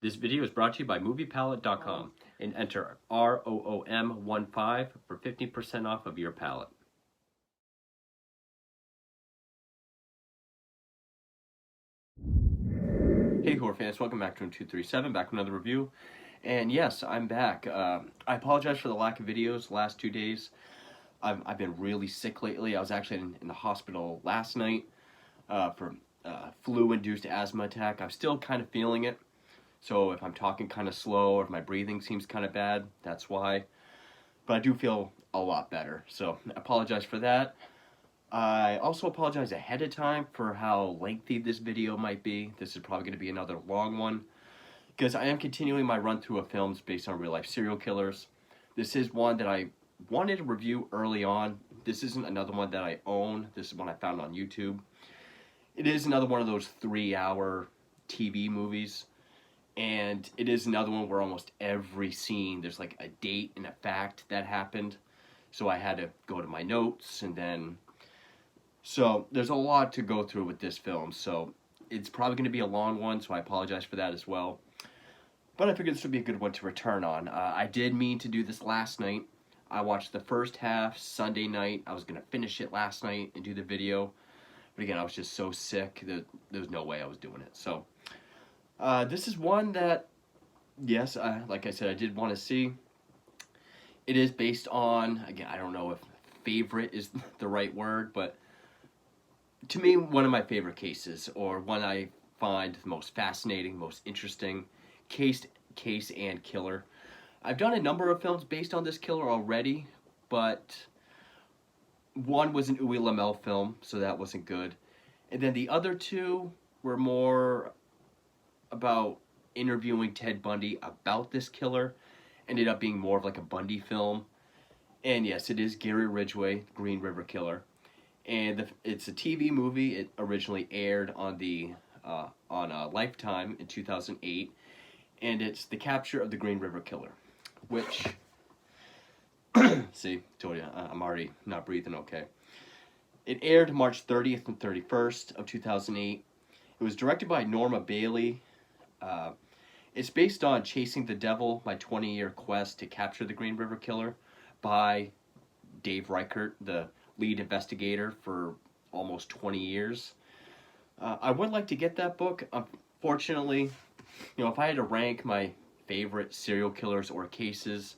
This video is brought to you by MoviePalette.com and enter ROOM15 for 15% off of your palette. Hey horror fans, welcome back to 237, back with another review. And yes, I'm back. I apologize for the lack of videos the last 2 days. I've been really sick lately. I was actually in the hospital last night for flu-induced asthma attack. I'm still kind of feeling it. So if I'm talking kind of slow or if my breathing seems kind of bad, that's why. But I do feel a lot better. So I apologize for that. I also apologize ahead of time for how lengthy this video might be. This is probably going to be another long one, because I am continuing my run through of films based on real life serial killers. This is one that I wanted to review early on. This isn't another one that I own. This is one I found on YouTube. It is another one of those 3-hour TV movies. And it is another one where almost every scene, there's like a date and a fact that happened. So I had to go to my notes and then... So there's a lot to go through with this film. So it's probably going to be a long one, so I apologize for that as well. But I figured this would be a good one to return on. I did mean to do this last night. I watched the first half Sunday night. I was going to finish it last night and do the video. But again, I was just so sick that there was no way I was doing it. So... this is one that, yes, like I said, I did want to see. It is based on, again, I don't know if favorite is the right word, but to me, one of my favorite cases, or one I find the most fascinating, most interesting case and killer. I've done a number of films based on this killer already, but one was an Uwe Lamel film, so that wasn't good. And then the other two were more about interviewing Ted Bundy about this killer. Ended up being more of like a Bundy film. And yes, it is Gary Ridgway, Green River Killer. And it's a TV movie. It originally aired on Lifetime in 2008. And it's the capture of the Green River Killer. Which, see, told you, I'm already not breathing okay. It aired March 30th and 31st of 2008. It was directed by Norma Bailey. It's based on Chasing the Devil, my 20-year quest to capture the Green River Killer, by Dave Reichert, the lead investigator for almost 20 years. I would like to get that book. Unfortunately, if I had to rank my favorite serial killers or cases,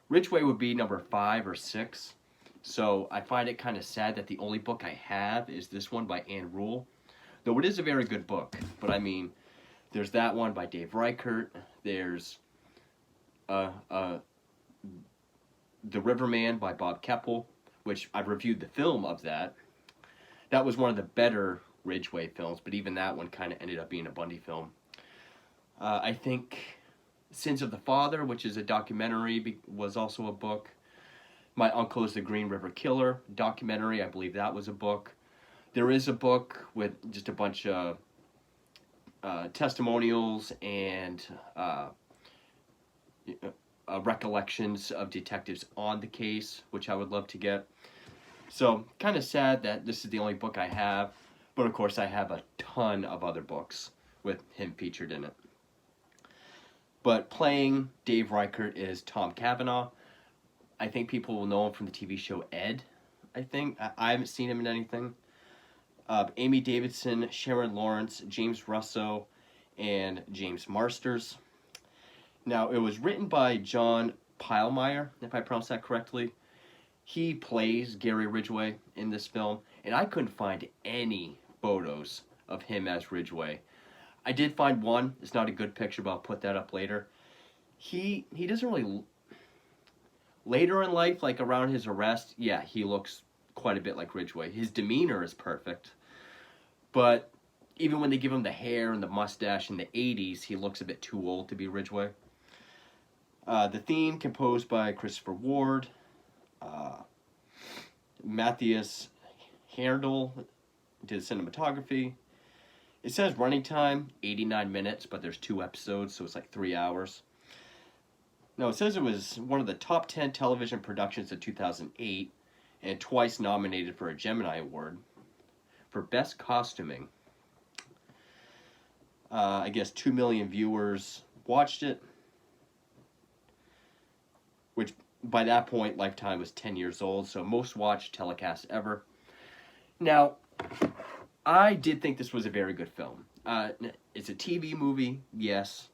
Ridgway would be number 5 or 6. So I find it kind of sad that the only book I have is this one by Ann Rule. Though it is a very good book, but I mean... There's that one by Dave Reichert. There's The Riverman by Bob Keppel, which I've reviewed the film of that. That was one of the better Ridgway films, but even that one kind of ended up being a Bundy film. I think Sins of the Father, which is a documentary, was also a book. My Uncle is the Green River Killer documentary, I believe that was a book. There is a book with just a bunch of testimonials and recollections of detectives on the case, which I would love to get. So, kind of sad that this is the only book I have, but of course I have a ton of other books with him featured in it. But playing Dave Reichert is Tom Cavanaugh. I think people will know him from the TV show Ed, I think. I haven't seen him in anything. Amy Davidson, Sharon Lawrence, James Russo, and James Marsters. Now, it was written by John Pilemeyer, if I pronounce that correctly. He plays Gary Ridgway in this film, and I couldn't find any photos of him as Ridgway. I did find one. It's not a good picture, but I'll put that up later. He doesn't really... Later in life, like around his arrest, yeah, he looks quite a bit like Ridgway. His demeanor is perfect. But even when they give him the hair and the mustache in the 80s, he looks a bit too old to be Ridgway. The theme composed by Christopher Ward. Matthias Herndl did cinematography. It says running time, 89 minutes, but there's 2 episodes, so it's like 3 hours. No, it says it was one of the top 10 television productions of 2008 and twice nominated for a Gemini Award for Best Costuming. I guess 2 million viewers watched it, which by that point, Lifetime was 10 years old, so most watched telecast ever. Now, I did think this was a very good film. It's a TV movie, yes.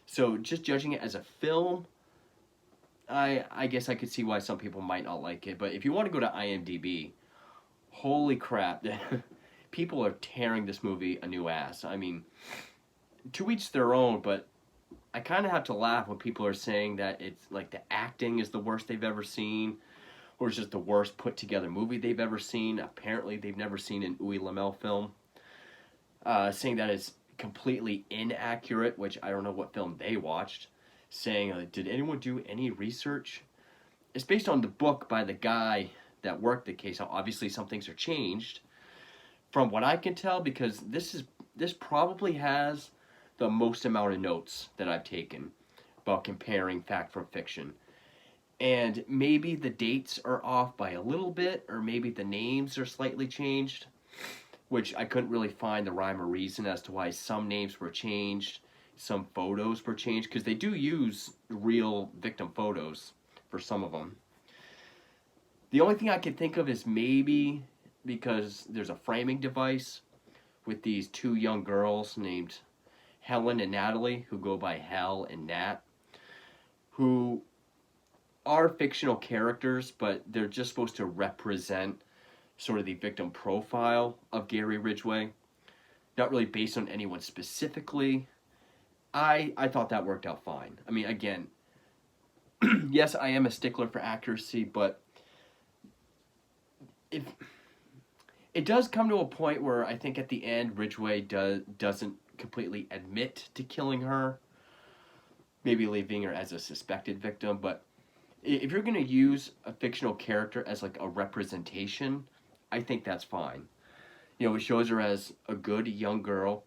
So just judging it as a film, I guess I could see why some people might not like it. But if you want to go to IMDb, holy crap, people are tearing this movie a new ass. I mean, to each their own, but I kind of have to laugh when people are saying that it's like the acting is the worst they've ever seen, or it's just the worst put together movie they've ever seen. Apparently, they've never seen an Uwe Lamel film. Saying that it's completely inaccurate, which I don't know what film they watched. Saying, did anyone do any research? It's based on the book by the guy that worked the case. Obviously, some things are changed, from what I can tell, because this probably has the most amount of notes that I've taken about comparing fact from fiction. And maybe the dates are off by a little bit, or maybe the names are slightly changed, which I couldn't really find the rhyme or reason as to why some names were changed, some photos were changed, because they do use real victim photos for some of them. The only thing I can think of is maybe because there's a framing device with these two young girls named Helen and Natalie, who go by Hel and Nat, who are fictional characters, but they're just supposed to represent sort of the victim profile of Gary Ridgway. Not really based on anyone specifically. I thought that worked out fine. I mean, again, yes, I am a stickler for accuracy, but if it does come to a point where I think at the end Ridgway doesn't completely admit to killing her, maybe leaving her as a suspected victim. But if you're going to use a fictional character as like a representation, I think that's fine. You know, it shows her as a good young girl,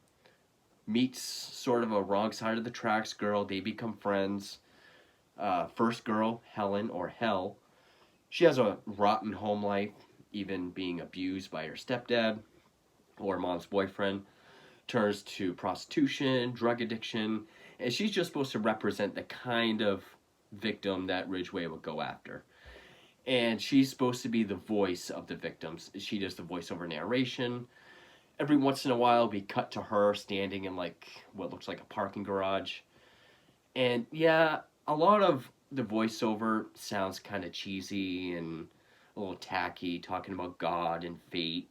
meets sort of a wrong side of the tracks girl, they become friends. First girl, Helen, or Hel, she has a rotten home life, even being abused by her stepdad or mom's boyfriend, turns to prostitution, drug addiction, and she's just supposed to represent the kind of victim that Ridgway would go after. And she's supposed to be the voice of the victims. She does the voiceover narration. Every once in a while, we cut to her standing in like what looks like a parking garage. And yeah, a lot of the voiceover sounds kind of cheesy and a little tacky, talking about God and fate,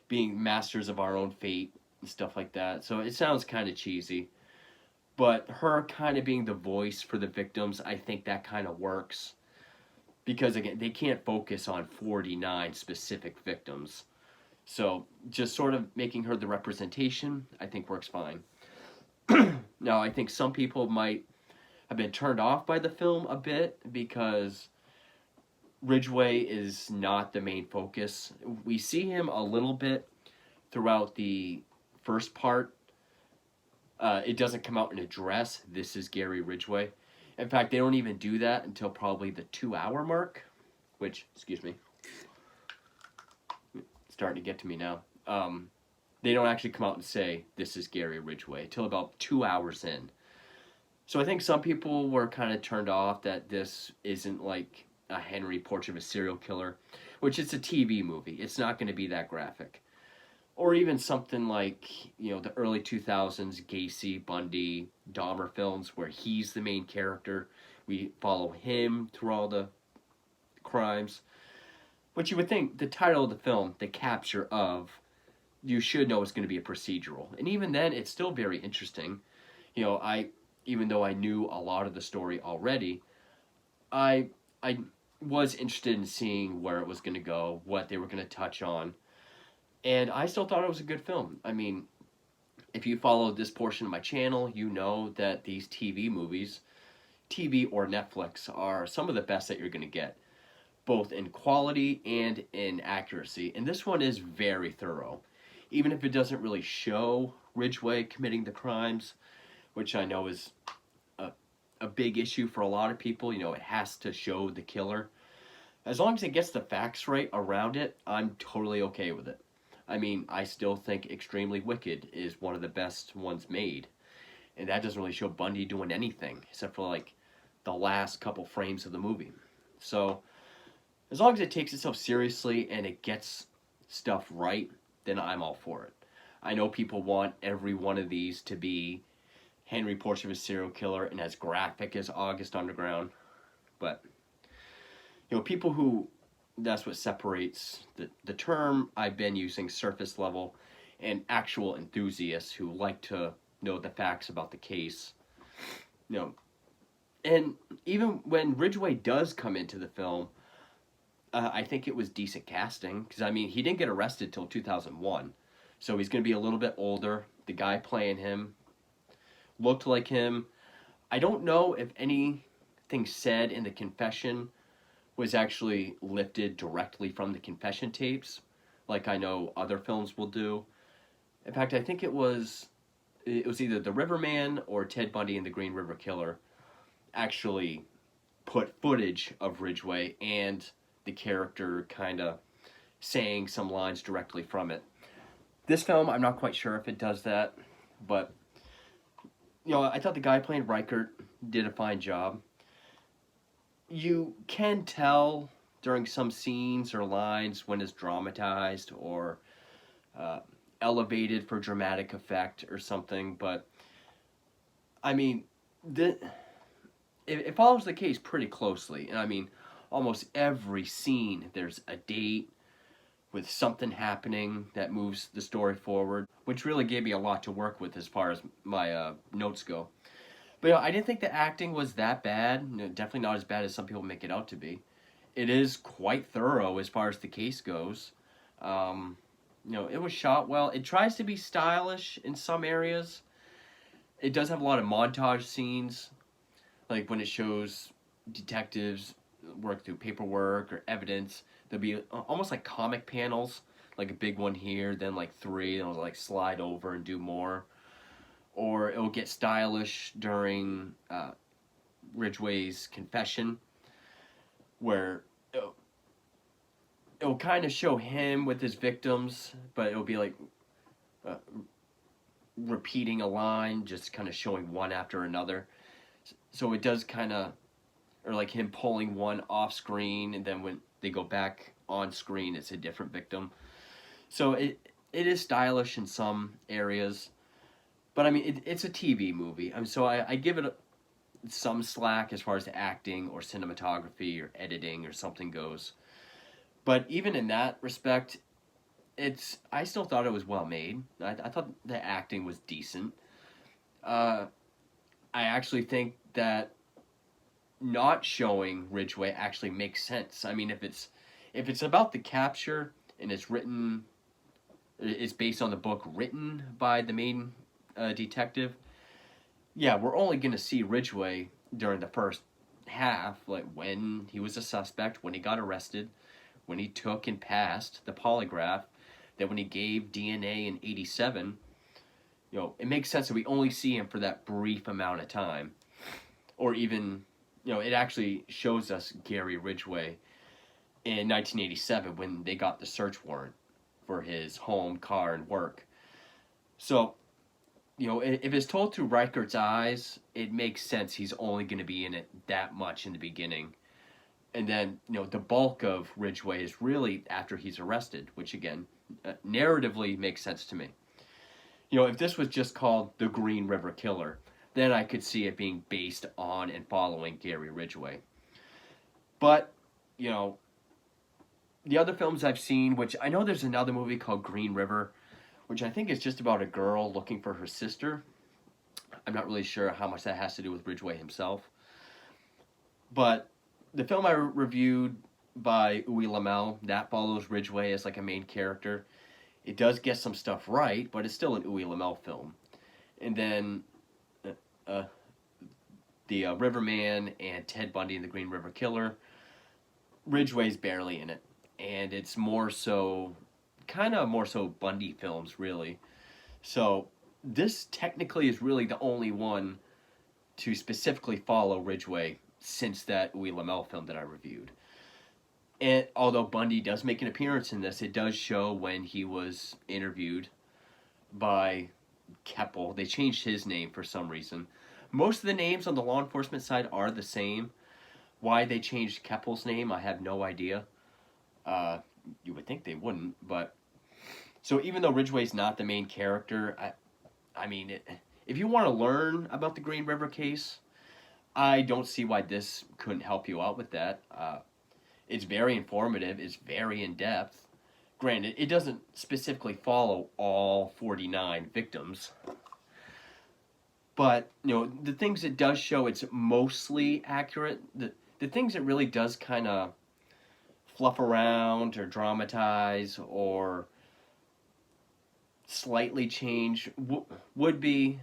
being masters of our own fate and stuff like that. So it sounds kind of cheesy. But her kind of being the voice for the victims, I think that kind of works. Because again, they can't focus on 49 specific victims. So just sort of making her the representation, I think works fine. Now, I think some people might have been turned off by the film a bit because Ridgway is not the main focus. We see him a little bit throughout the first part. It doesn't come out and address, this is Gary Ridgway. In fact, they don't even do that until probably the 2-hour mark, which, excuse me, it's starting to get to me now. They don't actually come out and say, this is Gary Ridgway, until about 2 hours in. So I think some people were kind of turned off that this isn't like a Henry Portrait of a Serial Killer, which it's a TV movie. It's not going to be that graphic. Or even something like, you know, the early 2000s Gacy, Bundy, Dahmer films where he's the main character. We follow him through all the crimes. But you would think the title of the film, the capture of, you should know it's going to be a procedural. And even then, it's still very interesting. You know, even though I knew a lot of the story already, I was interested in seeing where it was going to go, what they were going to touch on. And I still thought it was a good film. I mean, if you followed this portion of my channel, you know that these TV movies, TV or Netflix, are some of the best that you're going to get, both in quality and in accuracy. And this one is very thorough. Even if it doesn't really show Ridgway committing the crimes, which I know is a big issue for a lot of people. You know, it has to show the killer. As long as it gets the facts right around it, I'm totally okay with it. I mean, I still think Extremely Wicked is one of the best ones made. and that doesn't really show Bundy doing anything except for like the last couple frames of the movie. So as long as it takes itself seriously and it gets stuff right, then I'm all for it. I know people want every one of these to be Henry Portrait of a Serial Killer and as graphic as August Underground, but people who, that's what separates the term I've been using, surface level, and actual enthusiasts who like to know the facts about the case. You know, and even when Ridgway does come into the film, I think it was decent casting, because I mean, he didn't get arrested till 2001, so he's going to be a little bit older. The guy playing him looked like him. I don't know if anything said in the confession was actually lifted directly from the confession tapes, like I know other films will do. In fact, I think it was either The Riverman or Ted Bundy and the Green River Killer actually put footage of Ridgway and the character kind of saying some lines directly from it. This film, I'm not quite sure if it does that, but I thought the guy playing Reichert did a fine job. You can tell during some scenes or lines when it's dramatized or elevated for dramatic effect or something, but I mean, it follows the case pretty closely, and I mean, almost every scene there's a date with something happening that moves the story forward, which really gave me a lot to work with as far as my notes go. But I didn't think the acting was that bad. Definitely not as bad as some people make it out to be. It is quite thorough as far as the case goes. It was shot well. It tries to be stylish in some areas. It does have a lot of montage scenes, like when it shows detectives work through paperwork or evidence. There'll be almost like comic panels, like a big one here, then like three, and it'll like slide over and do more. Or it'll get stylish during Ridgway's confession, where it'll kind of show him with his victims, but it'll be like repeating a line, just kind of showing one after another. So it does kind of, or like him pulling one off screen, and then when they go back on screen, it's a different victim. So it is stylish in some areas. But I mean, it's a TV movie. So I give it some slack as far as the acting or cinematography or editing or something goes. But even in that respect, I still thought it was well made. I thought the acting was decent. I actually think that not showing Ridgway actually makes sense. I mean, if it's about the capture and it's based on the book written by the main detective, yeah, we're only going to see Ridgway during the first half, like when he was a suspect, when he got arrested, when he took and passed the polygraph, then when he gave DNA in 87. It makes sense that we only see him for that brief amount of time. Or even, it actually shows us Gary Ridgway in 1987 when they got the search warrant for his home, car, and work. So, if it's told through Reichert's eyes, it makes sense he's only going to be in it that much in the beginning. And then, the bulk of Ridgway is really after he's arrested, which, again, narratively makes sense to me. If this was just called The Green River Killer, then I could see it being based on and following Gary Ridgway. But, the other films I've seen, which I know there's another movie called Green River, which I think is just about a girl looking for her sister. I'm not really sure how much that has to do with Ridgway himself. But the film I reviewed by Uwe Lamel, that follows Ridgway as like a main character. It does get some stuff right, but it's still an Uwe Lamel film. And then the Riverman and Ted Bundy and the Green River Killer, Ridgway's barely in it. And it's more so Bundy films, really. So this technically is really the only one to specifically follow Ridgway since that Uwe Lamel film that I reviewed. And although Bundy does make an appearance in this, it does show when he was interviewed by Keppel. They changed his name for some reason. Most of the names on the law enforcement side are the same. Why they changed Keppel's name, I have no idea. Uh, you would think they wouldn't, but so even though Ridgway's not the main character, I mean, if you want to learn about the Green River case, I don't see why this couldn't help you out with that. It's very informative. It's very in depth. Granted, it doesn't specifically follow all 49 victims, but the things it does show, it's mostly accurate. The things it really does kind of fluff around or dramatize or slightly change would be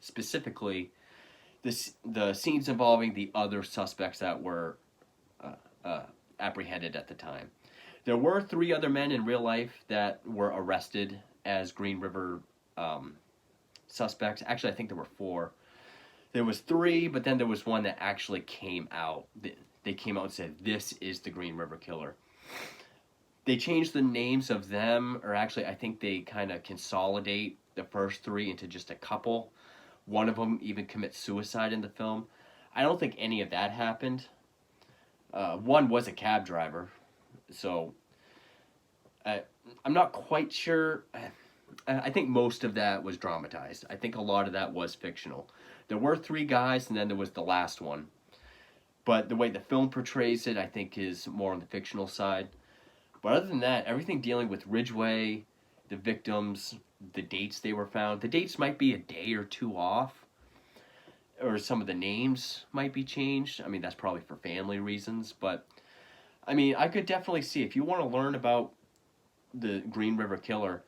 specifically the scenes involving the other suspects that were apprehended at the time. There were 3 other men in real life that were arrested as Green River suspects. Actually, I think there were 4. There was 3, but then there was one that actually came out. They came out and said, this is the Green River Killer. They changed the names of them, or actually I think they kind of consolidate the first 3 into just a couple. One of them even commits suicide in the film. I don't think any of that happened. One was a cab driver, so I'm not quite sure. I think most of that was dramatized. I think a lot of that was fictional. There were 3 guys, and then there was the last one. But the way the film portrays it, I think, is more on the fictional side. But other than that, everything dealing with Ridgway, the victims, the dates they were found. The dates might be a day or 2 off. Or some of the names might be changed. I mean, that's probably for family reasons. But, I mean, I could definitely see, if you want to learn about the Green River Killer,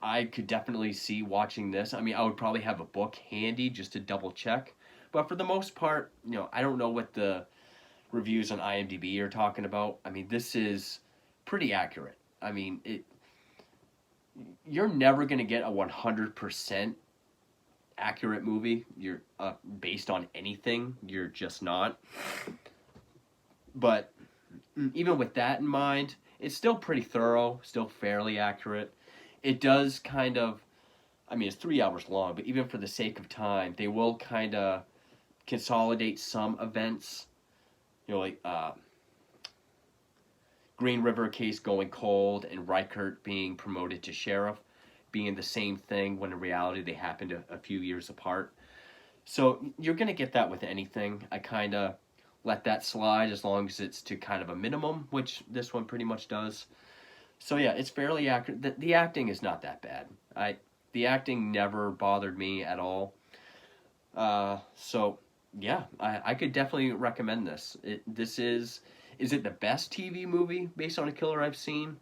I could definitely see watching this. I mean, I would probably have a book handy just to double check. But for the most part, I don't know what the reviews on IMDb are talking about. I mean, this is pretty accurate. I mean, you're never going to get a 100% accurate movie. You're based on anything. You're just not. But even with that in mind, it's still pretty thorough, still fairly accurate. It does kind of, I mean, it's 3 hours long, but even for the sake of time, they will kind of consolidate some events. Like Green River case going cold and Reichert being promoted to sheriff being the same thing when in reality they happened a few years apart. So you're going to get that with anything. I kind of let that slide as long as it's to kind of a minimum, which this one pretty much does. So yeah, it's fairly accurate. The acting is not that bad. The acting never bothered me at all. So yeah, I could definitely recommend this. Is it the best TV movie based on a killer I've seen?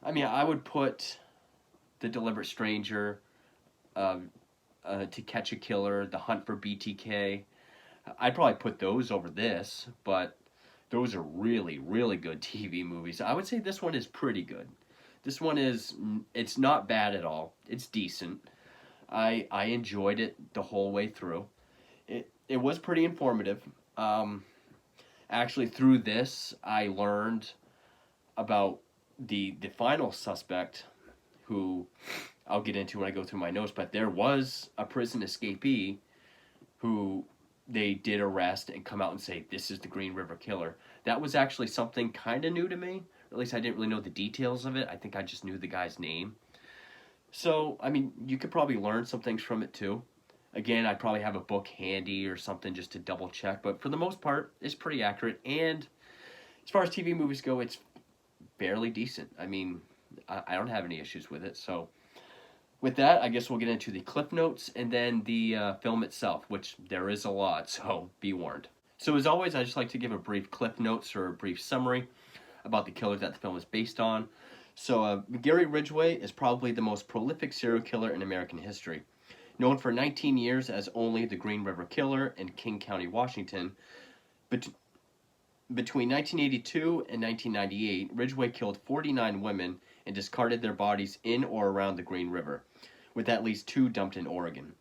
I mean, I would put The Deliberate Stranger, To Catch a Killer, The Hunt for BTK. I'd probably put those over this, but those are really, really good TV movies. I would say this one is pretty good. This one it's not bad at all. It's decent. I enjoyed it the whole way through. It was pretty informative. Actually, through this, I learned about the final suspect, who I'll get into when I go through my notes, but there was a prison escapee who they did arrest and come out and say, this is the Green River Killer. That was actually something kind of new to me. At least I didn't really know the details of it. I think I just knew the guy's name. So, I mean, you could probably learn some things from it too. Again, I'd probably have a book handy or something just to double check, but for the most part, it's pretty accurate. And as far as TV movies go, it's fairly decent. I mean, I don't have any issues with it. So with that, I guess we'll get into the cliff notes and then the film itself, which there is a lot, so be warned. So as always, I just like to give a brief cliff notes or a brief summary about the killer that the film is based on. So Gary Ridgway is probably the most prolific serial killer in American history. Known for 19 years as only the Green River Killer in King County, Washington, between 1982 and 1998, Ridgway killed 49 women and discarded their bodies in or around the Green River, with at least 2 dumped in Oregon.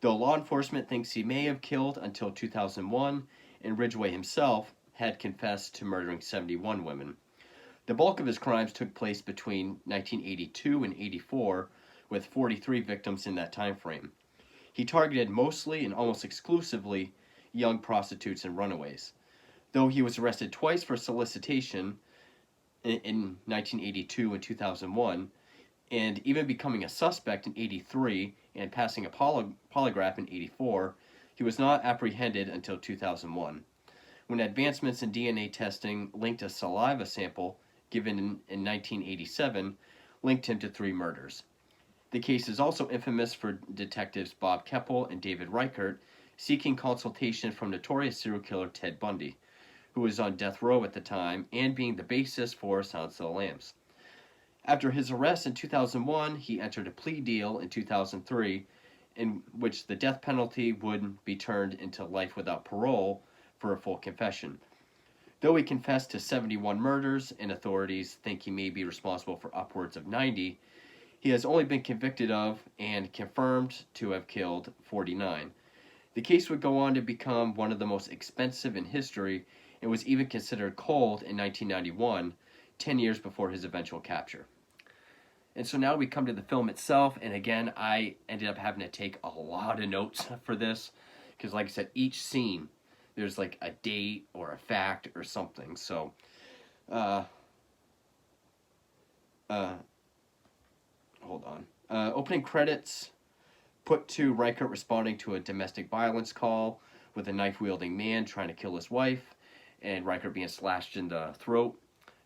Though law enforcement thinks he may have killed until 2001, and Ridgway himself had confessed to murdering 71 women. The bulk of his crimes took place between 1982 and 84, with 43 victims in that time frame. He targeted mostly and almost exclusively young prostitutes and runaways. Though he was arrested twice for solicitation in 1982 and 2001, and even becoming a suspect in 83 and passing a polygraph in 84, he was not apprehended until 2001, when advancements in DNA testing linked a saliva sample given in 1987 linked him to 3 murders. The case is also infamous for detectives Bob Keppel and David Reichert seeking consultation from notorious serial killer Ted Bundy, who was on death row at the time and being the basis for Silence of the Lambs. After his arrest in 2001, he entered a plea deal in 2003 in which the death penalty would be turned into life without parole for a full confession. Though he confessed to 71 murders and authorities think he may be responsible for upwards of 90, he has only been convicted of and confirmed to have killed 49. The case would go on to become one of the most expensive in history and was even considered cold in 1991, 10 years before his eventual capture. And so now we come to the film itself, and again, I ended up having to take a lot of notes for this, because like I said, each scene, there's like a date or a fact or something. So, hold on. Opening credits put to Reichert responding to a domestic violence call with a knife-wielding man trying to kill his wife, and Reichert being slashed in the throat.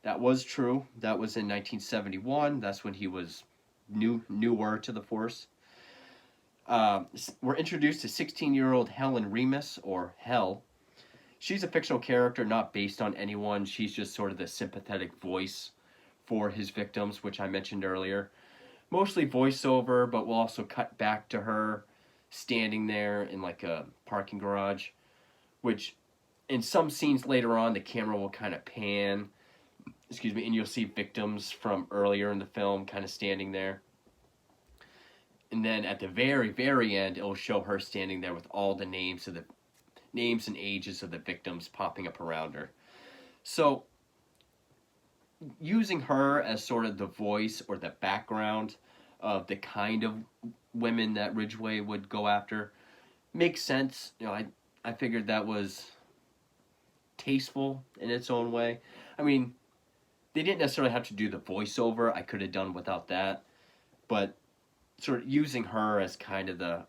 That was true. That was in 1971. That's when he was newer to the force. We're introduced to 16-year-old Helen Remus, or Hell. She's a fictional character not based on anyone. She's just sort of the sympathetic voice for his victims, which I mentioned earlier. Mostly voiceover, but we'll also cut back to her standing there in like a parking garage, which in some scenes later on, the camera will kind of pan, and you'll see victims from earlier in the film kind of standing there. And then at the very, very end, it'll show her standing there with all the names and ages of the victims popping up around her. So, using her as sort of the voice or the background of the kind of women that Ridgway would go after makes sense. You know, I figured that was tasteful in its own way. I mean, they didn't necessarily have to do the voiceover. I could have done without that. But sort of using her as kind of the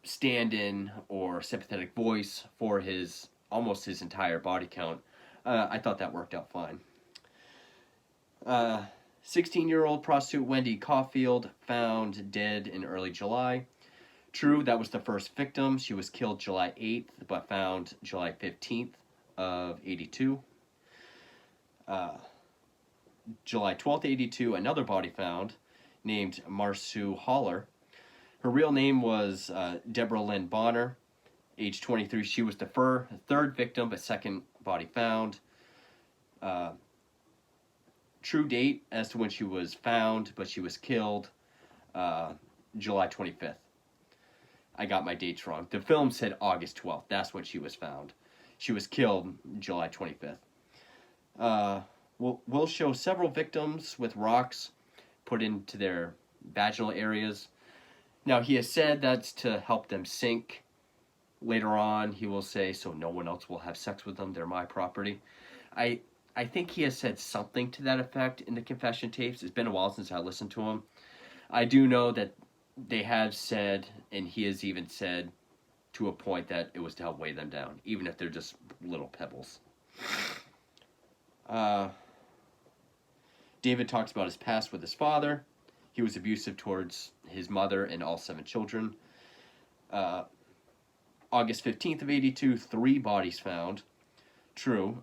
stand-in or sympathetic voice for almost his entire body count, I thought that worked out fine. 16-year-old prostitute Wendy Caulfield found dead in early July. True, that was the first victim. She was killed July 8th, but found July 15th of 82. July 12th, 82, another body found named Marsu Haller. Her real name was Deborah Lynn Bonner, age 23. She was the third victim, but second body found. True date as to when she was found, but she was killed July 25th. I got my dates wrong. The film said August 12th. That's when she was found. She was killed July 25th. We'll show several victims with rocks put into their vaginal areas. Now, he has said that's to help them sink. Later on, he will say, so no one else will have sex with them. They're my property. I think he has said something to that effect in the confession tapes. It's been a while since I listened to him. I do know that they have said, and he has even said to a point, that it was to help weigh them down, even if they're just little pebbles. David talks about his past with his father. He was abusive towards his mother and all 7 children. August 15th of 82, 3 bodies found. True.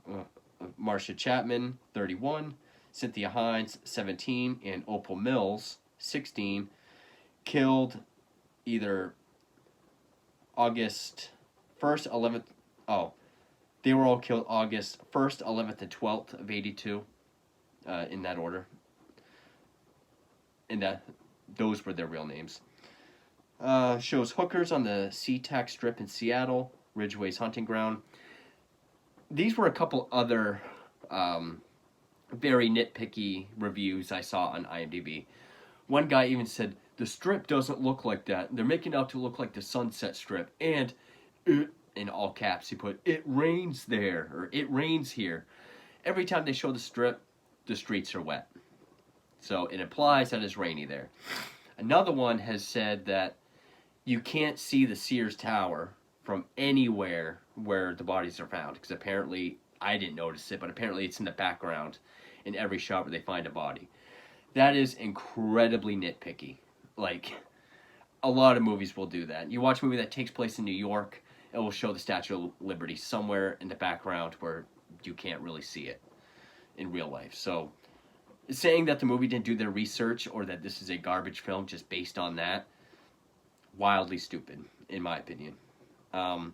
Marcia Chapman, 31. Cynthia Hines, 17. And Opal Mills, 16. Killed either August 1st, 11th. Oh, they were all killed August 1st, 11th, and 12th of 82. In that order. And those were their real names. Shows hookers on the SeaTac Strip in Seattle, Ridgway's hunting ground. These were a couple other very nitpicky reviews I saw on IMDb. One guy even said, the Strip doesn't look like that. They're making it out to look like the Sunset Strip. And, in all caps, he put, it rains there, or it rains here. Every time they show the Strip, the streets are wet. So it implies that it's rainy there. Another one has said that you can't see the Sears Tower from anywhere where the bodies are found. Because apparently, I didn't notice it, but apparently it's in the background in every shot where they find a body. That is incredibly nitpicky. Like, a lot of movies will do that. You watch a movie that takes place in New York, it will show the Statue of Liberty somewhere in the background where you can't really see it in real life. So, saying that the movie didn't do their research or that this is a garbage film just based on that, wildly stupid, in my opinion. FBI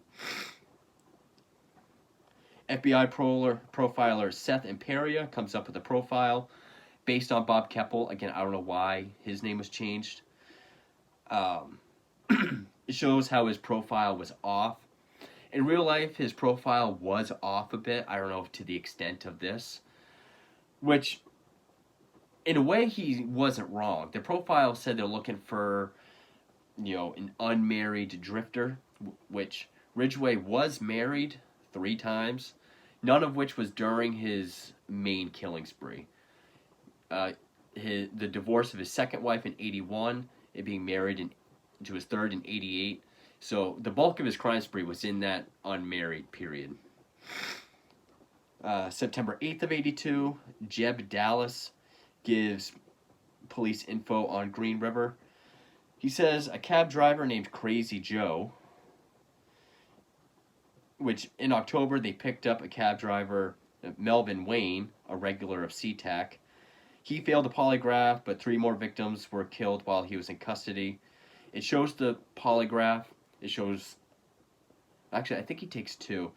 profiler Seth Imperia comes up with a profile based on Bob Keppel. Again, I don't know why his name was changed. It shows how his profile was off. In real life, his profile was off a bit. I don't know to the extent of this. Which, in a way, he wasn't wrong. The profile said they're looking for, an unmarried drifter, which Ridgway was married 3 times, none of which was during his main killing spree. The divorce of his second wife in 81, and being married to his third in 88. So the bulk of his crime spree was in that unmarried period. September 8th of 82, Jeb Dallas gives police info on Green River. He says a cab driver named Crazy Joe, which in October they picked up a cab driver, Melvin Wayne, a regular of SeaTac. He failed a polygraph, but 3 more victims were killed while he was in custody. It shows the polygraph. It shows... Actually, I think he takes 2.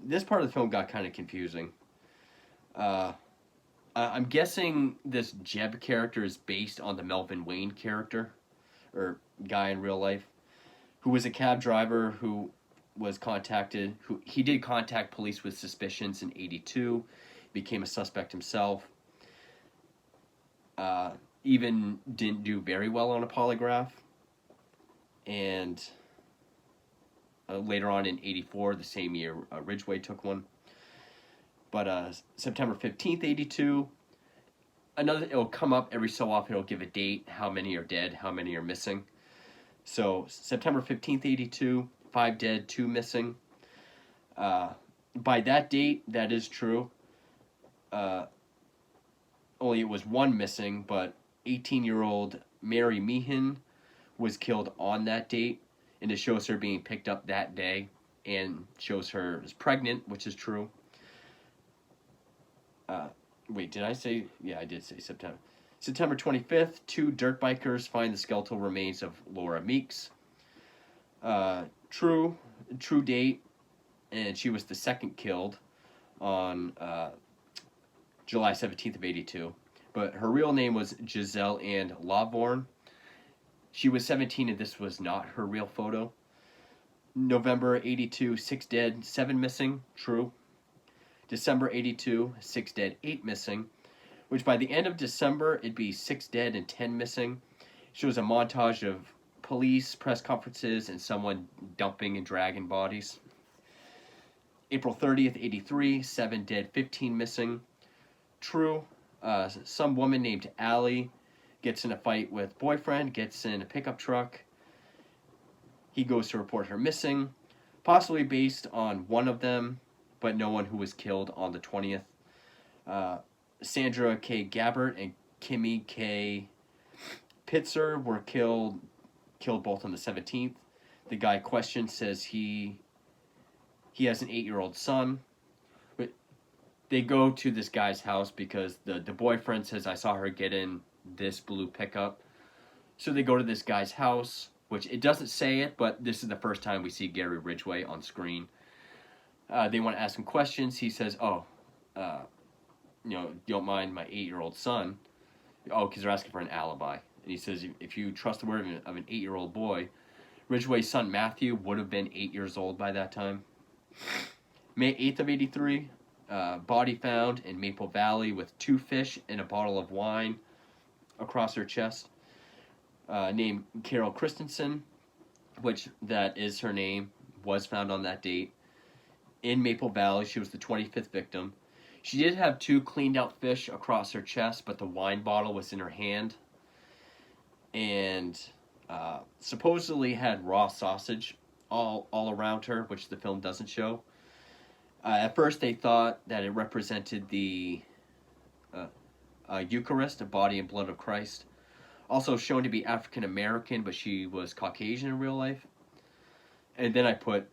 This part of the film got kind of confusing. I'm guessing this Jeb character is based on the Melvin Wayne character, or guy in real life, who was a cab driver who was contacted... He did contact police with suspicions in 82, became a suspect himself. Even didn't do very well on a polygraph. And later on in 84, the same year, Ridgway took one. But September 15th, 82, it'll come up every so often. It'll give a date, how many are dead, how many are missing. So September 15th, 82, 5 dead, 2 missing. By that date, that is true. Only it was 1 missing, but 18-year-old Mary Meehan was killed on that date, and it shows her being picked up that day, and shows her is pregnant, which is true. Wait, did I say? Yeah, I did say September. September 25th, 2 dirt bikers find the skeletal remains of Laura Meeks. True date, and she was the second killed on July 17th of 82. But her real name was Giselle Ann Lawborn. She was 17 and this was not her real photo. November 82, 6 dead, 7 missing. True. December 82, 6 dead, 8 missing. Which by the end of December, it'd be 6 dead and 10 missing. Shows a montage of police, press conferences, and someone dumping and dragging bodies. April 30th, 83, 7 dead, 15 missing. True. Some woman named Allie gets in a fight with boyfriend, gets in a pickup truck. He goes to report her missing, possibly based on one of them, but no one who was killed on the 20th. Sandra K. Gabbert and Kimmy K. Pitzer were killed both on the 17th. The guy questioned says he has an 8-year-old son. But they go to this guy's house because the boyfriend says, I saw her get in this blue pickup. So they go to this guy's house, which it doesn't say it, but this is the first time we see Gary Ridgway on screen. They want to ask him questions. He says, you don't mind my 8-year-old son. Oh, because they're asking for an alibi. And he says, if you trust the word of an 8-year-old boy, Ridgway's son Matthew would have been 8 years old by that time. May 8th of 83, body found in Maple Valley with 2 fish and a bottle of wine across her chest. named Carol Christensen, which that is her name, was found on that date. In Maple Valley, she was the 25th victim. She did have 2 cleaned out fish across her chest, but the wine bottle was in her hand. And supposedly had raw sausage all around her, which the film doesn't show. At first, they thought that it represented the Eucharist, the body and blood of Christ. Also shown to be African American, but she was Caucasian in real life. And then I put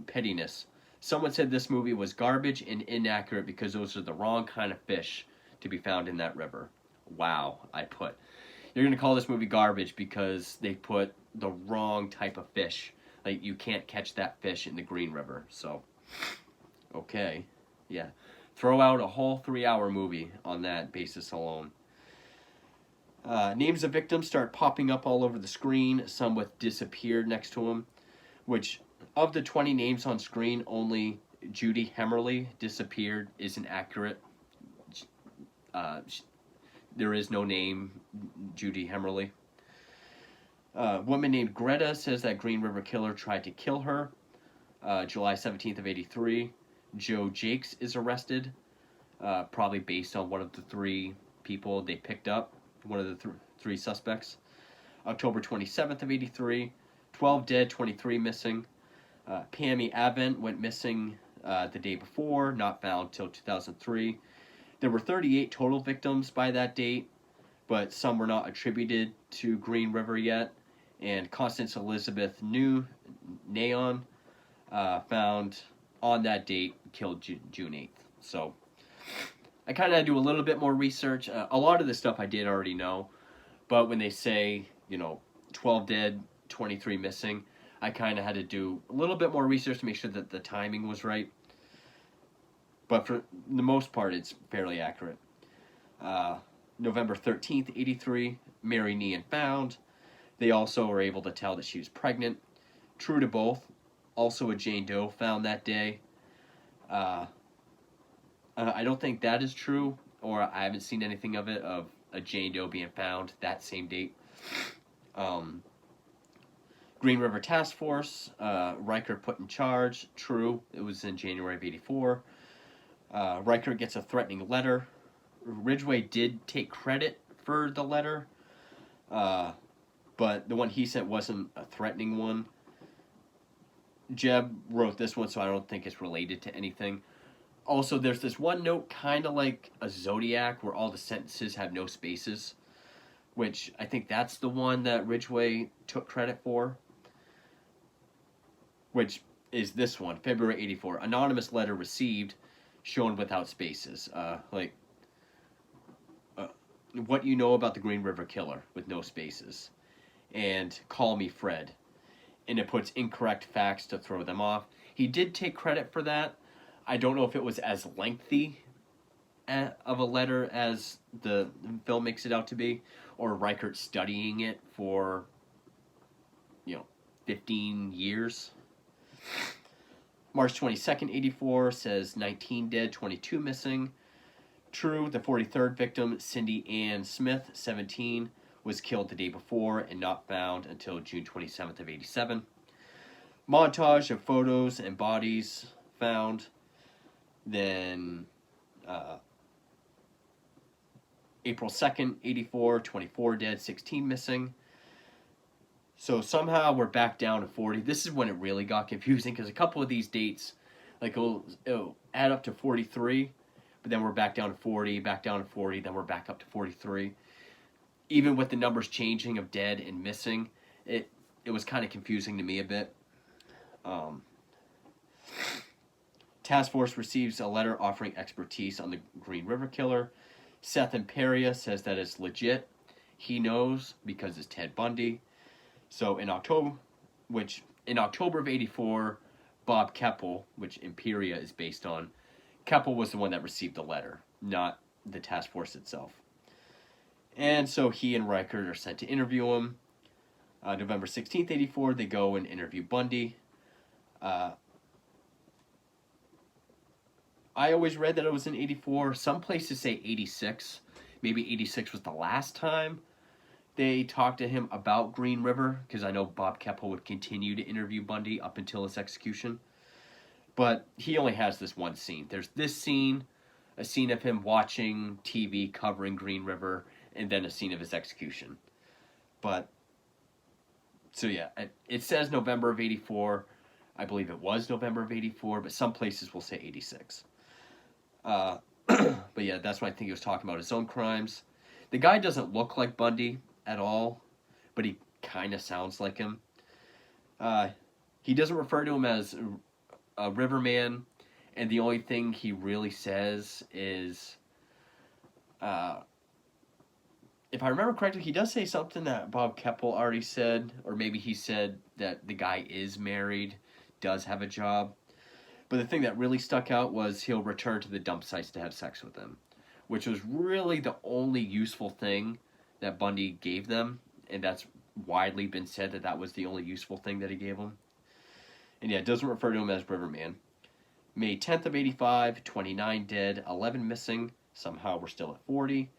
pettiness. Someone said this movie was garbage and inaccurate because those are the wrong kind of fish to be found in that river. Wow, I put. You're going to call this movie garbage because they put the wrong type of fish. Like, you can't catch that fish in the Green River. So, okay. Yeah. Throw out a whole 3-hour movie on that basis alone. Names of victims start popping up all over the screen, some with disappeared next to them, which of the 20 names on screen, only Judy Hemmerly disappeared isn't accurate. There is no name Judy Hemmerly. A woman named Greta says that Green River Killer tried to kill her. July 17th of 83. Joe Jakes is arrested, probably based on one of the 3 people they picked up, one of the 3 suspects. October 27th of 83. 12 dead, 23 missing. Pammy Avent went missing the day before, not found till 2003. There were 38 total victims by that date, but some were not attributed to Green River yet. And Constance Elizabeth Naon, found on that date, killed June 8th. So I kind of had to do a little bit more research. A lot of this stuff I did already know, but when they say, 12 dead, 23 missing, I kind of had to do a little bit more research to make sure that the timing was right. But for the most part, it's fairly accurate. November 13th, 83, Mary Nean found. They also were able to tell that she was pregnant. True to both, also a Jane Doe found that day. I don't think that is true, or I haven't seen anything of it, of a Jane Doe being found that same date. Green River Task Force, Riker put in charge. True, it was in January of 84. Riker gets a threatening letter. Ridgway did take credit for the letter, but the one he sent wasn't a threatening one. Jeb wrote this one, so I don't think it's related to anything. Also, there's this one note, kind of like a Zodiac, where all the sentences have no spaces, which I think that's the one that Ridgway took credit for, which is this one, February 84. Anonymous letter received, shown without spaces. What you know about the Green River Killer, with no spaces. And call me Fred. And it puts incorrect facts to throw them off. He did take credit for that. I don't know if it was as lengthy of a letter as the film makes it out to be, or Reichert studying it for, 15 years. March 22nd, 84 says 19 dead, 22 missing. True, the 43rd victim, Cindy Ann Smith, 17, was killed the day before and not found until June 27th of 87. Montage of photos and bodies found. Then April 2nd, 84, 24 dead, 16 missing. So somehow we're back down to 40. This is when it really got confusing, because a couple of these dates, it'll add up to 43, but then we're back down to 40, back down to 40, then we're back up to 43. Even with the numbers changing of dead and missing, it was kind of confusing to me a bit. Task Force receives a letter offering expertise on the Green River Killer. Seth Imperia says that it's legit. He knows because it's Ted Bundy. So in October of 84, Bob Keppel, which Imperia is based on, Keppel was the one that received the letter, not the task force itself. And so he and Reichert are sent to interview him. November 16th, 84, they go and interview Bundy. I always read that it was in 84. Some places say 86. Maybe 86 was the last time They talked to him about Green River, because I know Bob Keppel would continue to interview Bundy up until his execution. But he only has this one scene. There's this scene, a scene of him watching TV covering Green River, and then a scene of his execution. But, so yeah, it says November of 84. I believe it was November of 84, but some places will say 86. But yeah, that's what I think he was talking about, his own crimes. The guy doesn't look like Bundy at all, but he kind of sounds like him. He doesn't refer to him as a Riverman, and the only thing he really says is, if I remember correctly, he does say something that Bob Keppel already said, or maybe he said that the guy is married, does have a job. But the thing that really stuck out was he'll return to the dump sites to have sex with them, which was really the only useful thing that Bundy gave them, and that's widely been said that that was the only useful thing that he gave them. And yeah, it doesn't refer to him as Riverman. May 10th of 85, 29 dead, 11 missing. Somehow we're still at 40.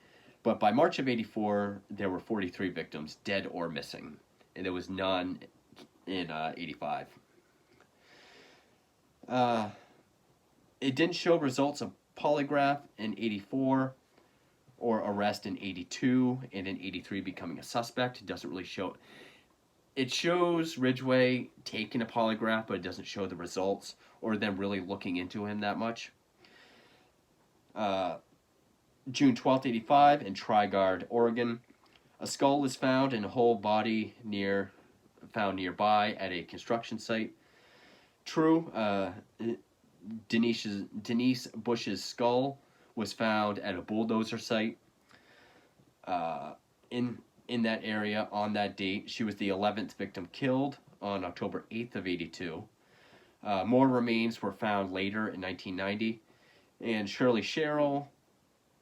But by March of 84, there were 43 victims, dead or missing. And there was none in 85. It didn't show results of polygraph in 84 or arrest in 82 and in 83 becoming a suspect. It doesn't really show. It shows Ridgway taking a polygraph, but it doesn't show the results or them really looking into him that much. June 12th, 85, in Trigard, Oregon. A skull is found and a whole body found nearby at a construction site. True, Denise Bush's skull was found at a bulldozer site in that area on that date. She was the 11th victim killed on October 8th of 82. More remains were found later in 1990. And Shirley Sherrill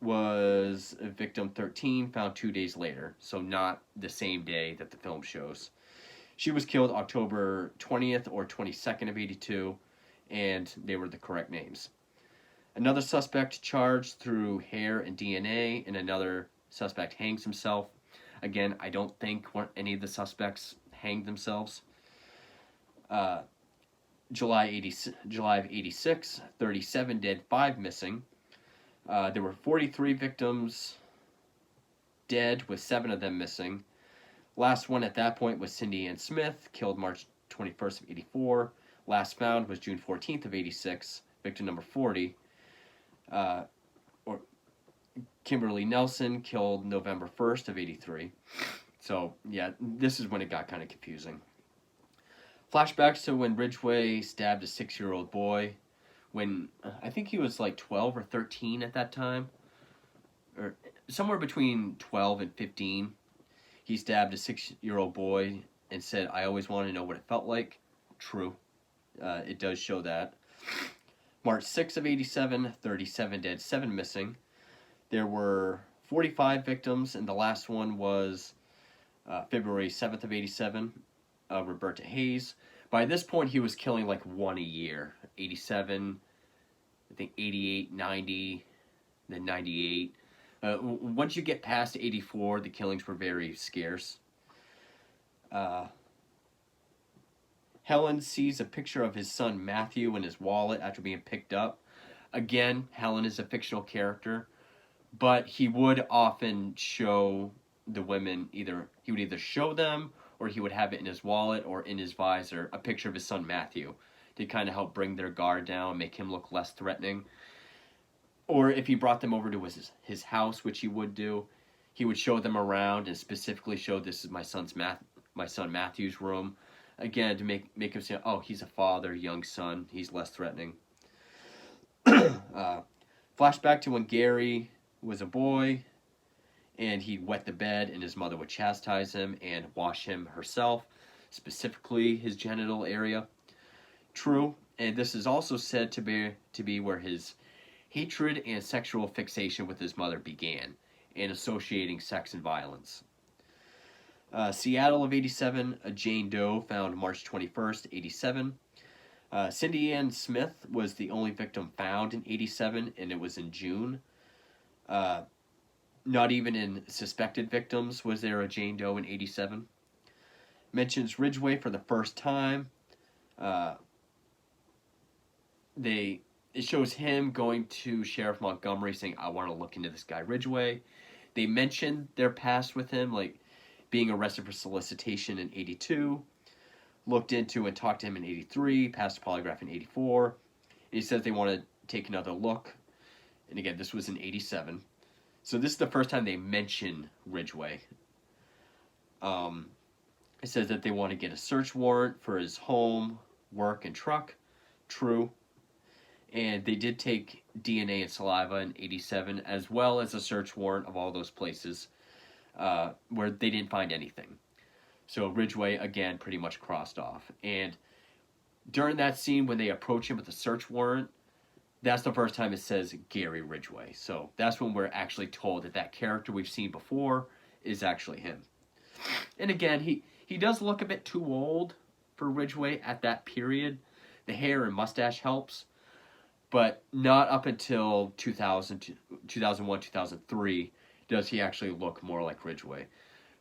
was victim 13, found 2 days later, so not the same day that the film shows. She was killed October 20th or 22nd of 82, and they were the correct names. Another suspect charged through hair and DNA, and another suspect hangs himself. Again, I don't think any of the suspects hanged themselves. July of 86, 37 dead, 5 missing. There were 43 victims dead, with 7 of them missing. Last one at that point was Cindy Ann Smith, killed March 21st of 84. Last found was June 14th of 86, victim number 40. Or Kimberly Nelson, killed November 1st of 83. So, yeah, this is when it got kind of confusing. Flashbacks to when Ridgway stabbed a 6-year-old boy, when I think he was like 12 or 13 at that time, or somewhere between 12 and 15. He stabbed a 6-year-old boy and said, "I always wanted to know what it felt like." True. It does show that. March 6th of 87, 37 dead, 7 missing. There were 45 victims, and the last one was February 7th of 87, Roberta Hayes. By this point, he was killing like one a year. 87, I think 88, 90, then 98. Once you get past 84, the killings were very scarce. Helen sees a picture of his son Matthew in his wallet after being picked up. Again, Helen is a fictional character, but he would often show the women, he would either show them or he would have it in his wallet or in his visor, a picture of his son Matthew, to kind of help bring their guard down, make him look less threatening. Or if he brought them over to his house, which he would do, he would show them around and specifically show, "This is my son Matthew's room." Again, to make him say, "Oh, he's a father, young son, he's less threatening." Flashback to when Gary was a boy, and he'd wet the bed, and his mother would chastise him and wash him herself, specifically his genital area. True, and this is also said to be where his hatred and sexual fixation with his mother began, and associating sex and violence. Seattle of 87, a Jane Doe found March 21st, 87. Cindy Ann Smith was the only victim found in 87, and it was in June. Not even in suspected victims was there a Jane Doe in 87. Mentions Ridgway for the first time. Uh, it shows him going to Sheriff Montgomery saying, I want to look into this guy Ridgway. They mentioned their past with him, like being arrested for solicitation in 82, looked into and talked to him in 83, passed a polygraph in 84. And he says they want to take another look. And again, this was in 87. So this is the first time they mention Ridgway. It says that they want to get a search warrant for his home, work, and truck. True. And they did take DNA and saliva in 87, as well as a search warrant of all those places where they didn't find anything. So Ridgway, again, pretty much crossed off. And during that scene when they approach him with a search warrant, that's the first time it says Gary Ridgway. So that's when we're actually told that that character we've seen before is actually him. And again, he does look a bit too old for Ridgway at that period. The hair and mustache helps, but not up until 2000, 2001, 2003 does he actually look more like Ridgway.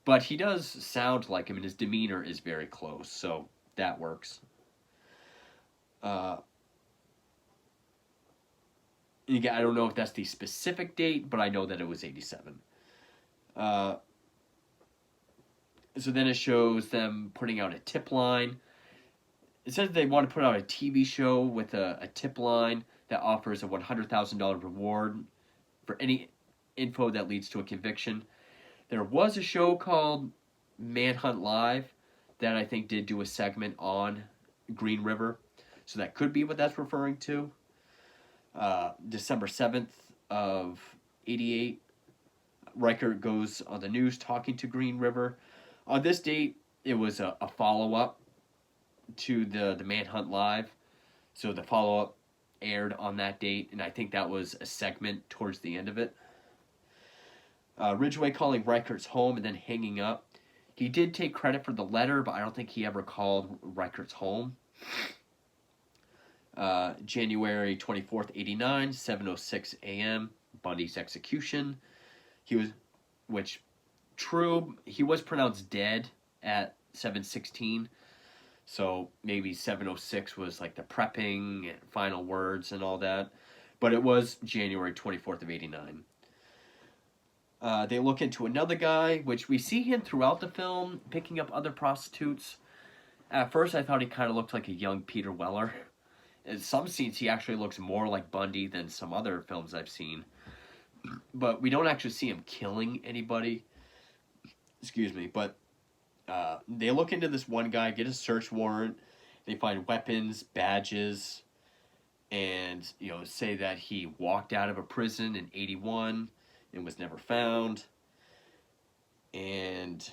But he does sound like him, and his demeanor is very close, so that works. Again, I don't know if that's the specific date, but I know that it was 87. So then it shows them putting out a tip line. It says they want to put out a TV show with a tip line that offers a $100,000 reward for any info that leads to a conviction. There was a show called Manhunt Live that I think did do a segment on Green River. So that could be what that's referring to. December 7th of 88, Reichert goes on the news talking to Green River. On this date, it was a follow-up to the Manhunt Live. So the follow-up aired on that date, and I think that was a segment towards the end of it. Ridgway calling Reichert's home and then hanging up. He did take credit for the letter, but I don't think he ever called Reichert's home. January 24th, 89, 7:06 a.m., Bundy's execution. He was pronounced dead at 7:16, so maybe 7:06 was like the prepping and final words and all that, but it was January 24th of 89. They look into another guy, which we see him throughout the film, picking up other prostitutes. At first, I thought he kind of looked like a young Peter Weller. In some scenes, he actually looks more like Bundy than some other films I've seen. But we don't actually see him killing anybody. Excuse me. But they look into this one guy, get a search warrant. They find weapons, badges, and say that he walked out of a prison in 81 and was never found. And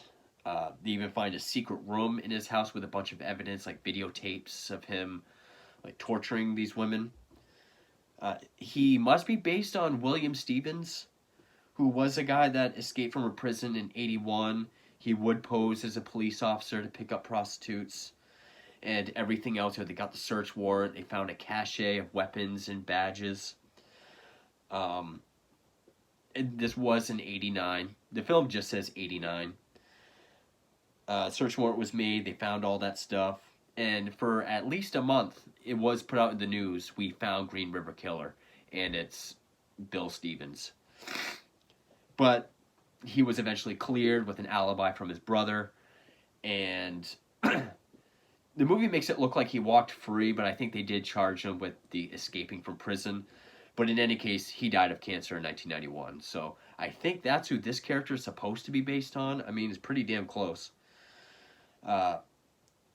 they even find a secret room in his house with a bunch of evidence, like videotapes of him like torturing these women. He must be based on William Stevens, who was a guy that escaped from a prison in 81. He would pose as a police officer to pick up prostitutes and everything else. They got the search warrant. They found a cache of weapons and badges. And this was in 89. The film just says 89. Search warrant was made. They found all that stuff. And for at least a month, it was put out in the news, we found Green River Killer, and it's Bill Stevens. But he was eventually cleared with an alibi from his brother, and the movie makes it look like he walked free, but I think they did charge him with the escaping from prison. But in any case, he died of cancer in 1991, so I think that's who this character is supposed to be based on. I mean, it's pretty damn close.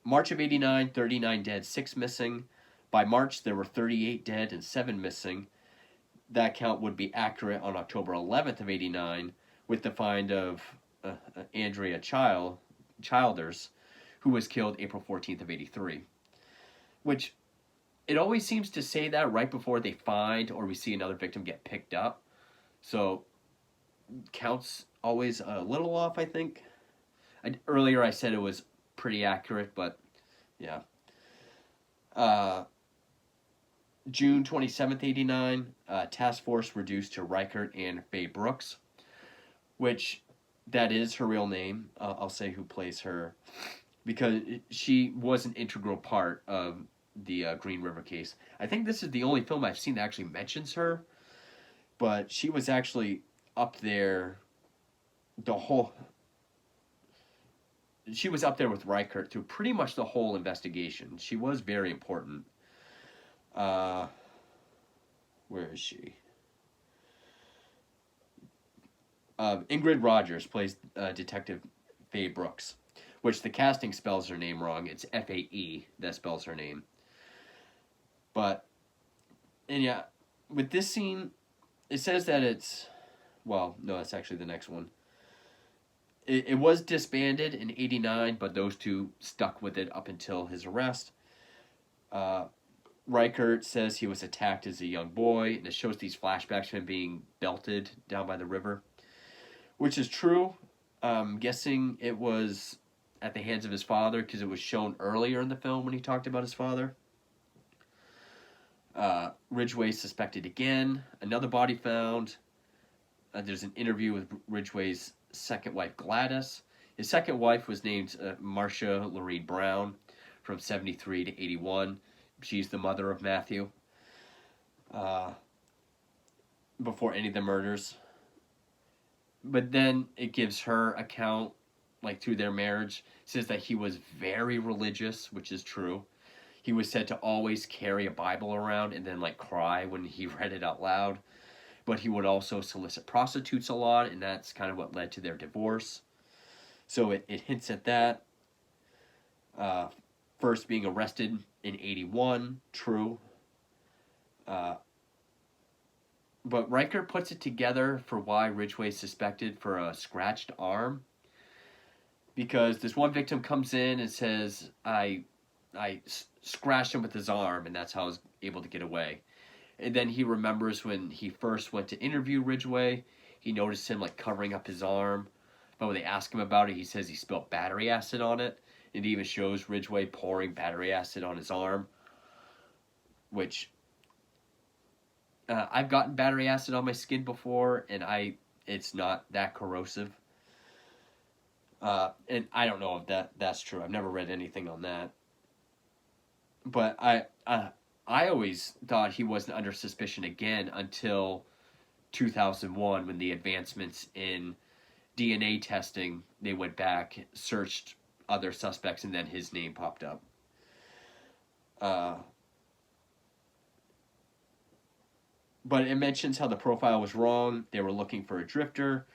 March of 89, 39 dead, 6 missing. By March, there were 38 dead and 7 missing. That count would be accurate on October 11th of 89 with the find of Andrea Childers, who was killed April 14th of 83. Which, it always seems to say that right before they find or we see another victim get picked up. So, counts always a little off, I think. Earlier I said it was pretty accurate, but yeah. June 27th, 89, task force reduced to Reichert and Faye Brooks. which that is her real name. I'll say who plays her, because she was an integral part of the Green River case. I think this is the only film I've seen that actually mentions her, but she was actually up there the whole. She was up there with Reichert through pretty much the whole investigation. She was very important. Where is she? Ingrid Rogers plays Detective Faye Brooks, which the casting spells her name wrong. It's Fae that spells her name. But, and yeah, with this scene, it says that it's, well, no, that's actually the next one. It was disbanded in '89, but those two stuck with it up until his arrest. Reichert says he was attacked as a young boy, and it shows these flashbacks of him being belted down by the river, which is true. I'm guessing it was at the hands of his father, because it was shown earlier in the film when he talked about his father. Ridgway suspected again. Another body found. There's an interview with Ridgway's second wife, Gladys. His second wife was named Marcia Lorraine Brown from 73 to 81. She's the mother of Matthew. Before any of the murders. But then it gives her account, like through their marriage. It says that he was very religious, which is true. He was said to always carry a Bible around and then like cry when he read it out loud. But he would also solicit prostitutes a lot, and that's kind of what led to their divorce. So it hints at that. First being arrested in 81, true. But Reichert puts it together for why Ridgway is suspected for a scratched arm. Because this one victim comes in and says, I scratched him with his arm, and that's how I was able to get away. And then he remembers when he first went to interview Ridgway, he noticed him like covering up his arm. But when they ask him about it, he says he spilled battery acid on it. It even shows Ridgway pouring battery acid on his arm. Which, I've gotten battery acid on my skin before, and it's not that corrosive. And I don't know if that's true. I've never read anything on that. But I always thought he wasn't under suspicion again until 2001, when the advancements in DNA testing, they went back, searched other suspects, and then his name popped up. But it mentions how the profile was wrong. They were looking for a drifter.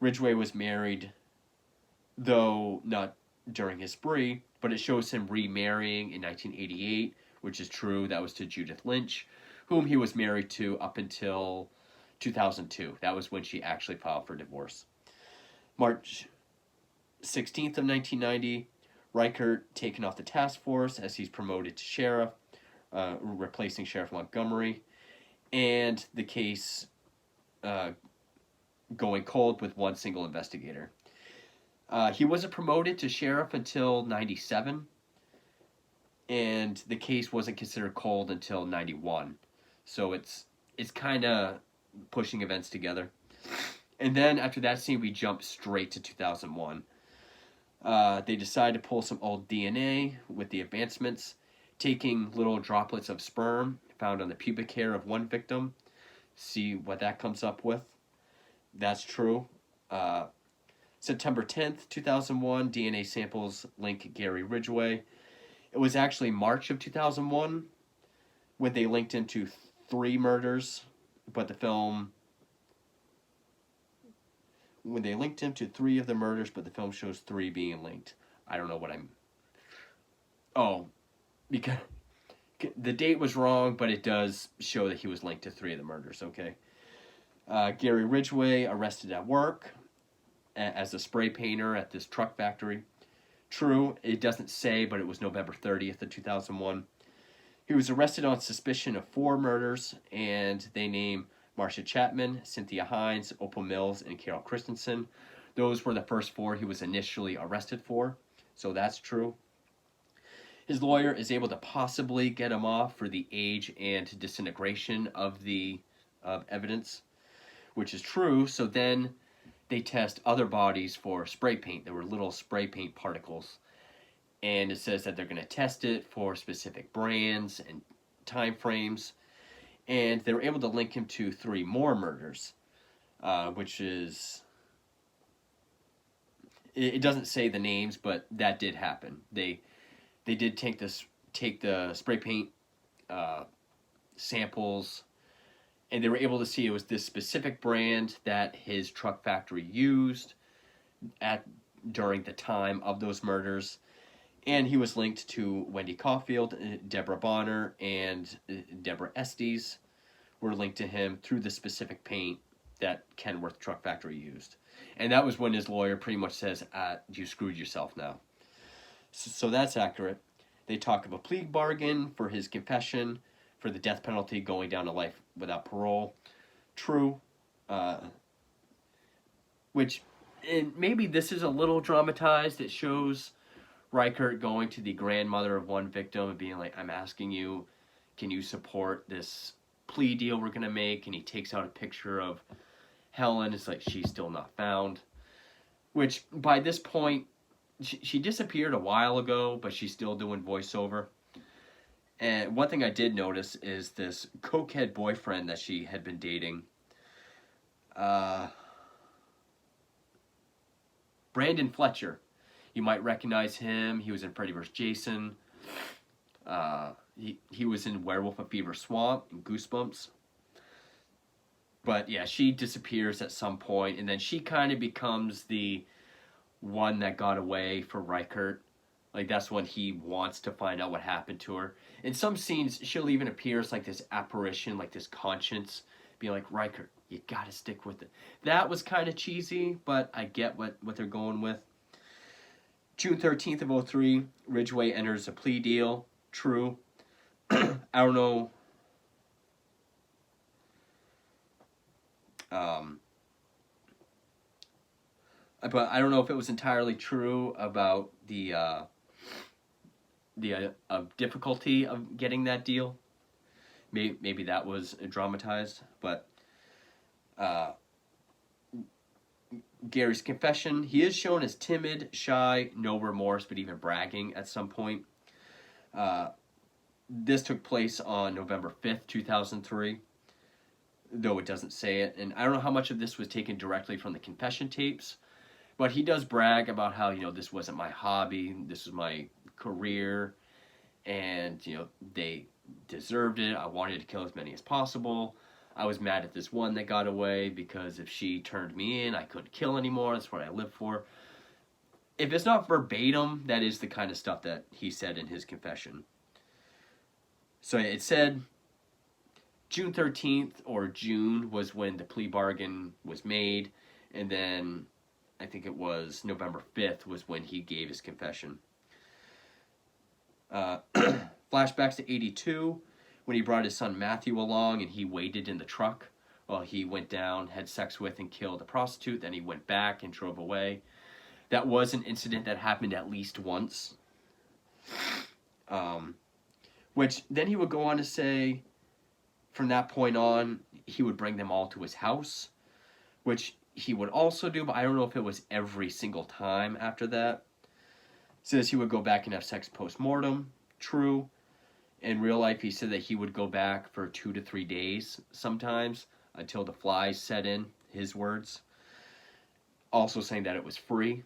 Ridgway was married, though not during his spree, but it shows him remarrying in 1988, which is true. That was to Judith Lynch, whom he was married to up until 2002. That was when she actually filed for divorce. March 16th of 1990, Reichert taken off the task force as he's promoted to sheriff, replacing Sheriff Montgomery, and the case going cold with one single investigator. He wasn't promoted to sheriff until 97, and the case wasn't considered cold until 91. So it's kind of pushing events together. And then after that scene, we jump straight to 2001. They decide to pull some old DNA with the advancements, taking little droplets of sperm found on the pubic hair of one victim, see what that comes up with. That's true. September 10th, 2001, DNA samples link Gary Ridgway. It was actually March of 2001 when they linked him to 3 murders, but the film... When they linked him to 3 of the murders, but the film shows 3 being linked. I don't know what I'm... Oh, because the date was wrong, but it does show that he was linked to 3 of the murders, okay? Gary Ridgway arrested at work as a spray painter at this truck factory. True, it doesn't say, but it was November 30th of 2001. He was arrested on suspicion of 4 murders, and they name Marcia Chapman, Cynthia Hines, Opal Mills, and Carol Christensen. Those were the first 4 he was initially arrested for, so that's true. His lawyer is able to possibly get him off for the age and disintegration of the evidence, which is true. So then they test other bodies for spray paint. There were little spray paint particles. And it says that they're going to test it for specific brands and time frames. And they were able to link him to 3 more murders, which is... It doesn't say the names, but that did happen. They did take the spray paint samples, and they were able to see it was this specific brand that his truck factory used during the time of those murders. And he was linked to Wendy Caulfield, Deborah Bonner, and Deborah Estes were linked to him through the specific paint that Kenworth Truck Factory used. And that was when his lawyer pretty much says, you screwed yourself now. So that's accurate. They talk of a plea bargain for his confession, for the death penalty going down to life without parole. True. And maybe this is a little dramatized. It shows Reichert going to the grandmother of one victim and being like, I'm asking you, can you support this plea deal we're going to make? And he takes out a picture of Helen. It's like, she's still not found. Which, by this point, she disappeared a while ago, but she's still doing voiceover. And one thing I did notice is this cokehead boyfriend that she had been dating. Brandon Fletcher. You might recognize him. He was in Freddy vs. Jason. He was in Werewolf of Fever Swamp and Goosebumps. But yeah, she disappears at some point, and then she kind of becomes the one that got away for Reichert. Like, that's when he wants to find out what happened to her. In some scenes, she'll even appear as like this apparition, like this conscience, being like, Reichert, you gotta stick with it. That was kind of cheesy, but I get what they're going with. June 13th of 2003, Ridgway enters a plea deal. True. I don't know. But I don't know if it was entirely true about the difficulty of getting that deal. Maybe that was dramatized, but Gary's confession, he is shown as timid, shy, no remorse, but even bragging at some point. This took place on November 5th, 2003, though it doesn't say it. And I don't know how much of this was taken directly from the confession tapes, but he does brag about how, this wasn't my hobby, this was my career, and, they deserved it. I wanted to kill as many as possible. I was mad at this one that got away because if she turned me in, I couldn't kill anymore. That's what I live for. If it's not verbatim, that is the kind of stuff that he said in his confession. So it said June 13th or June was when the plea bargain was made, and then I think it was November 5th was when he gave his confession. Flashbacks to 82, when he brought his son Matthew along and he waited in the truck while he went down, had sex with and killed a prostitute. Then he went back and drove away. That was an incident that happened at least once. Which then he would go on to say, from that point on, he would bring them all to his house, which he would also do, but I don't know if it was every single time after that. Says he would go back and have sex post-mortem. True. In real life, he said that he would go back for 2 to 3 days sometimes until the flies set in, his words. Also saying that it was free.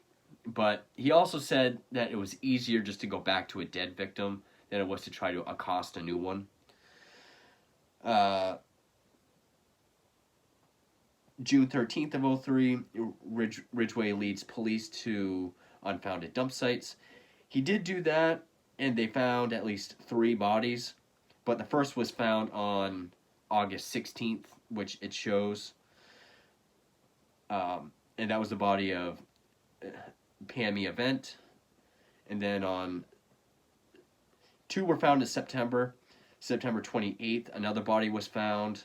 But he also said that it was easier just to go back to a dead victim than it was to try to accost a new one. June 13th of 2003, Ridgway leads police to unfounded dump sites. He did do that, and they found at least 3 bodies, but the first was found on August 16th, which it shows. And that was the body of Pammy Event. And then 2 were found in September 28th. Another body was found,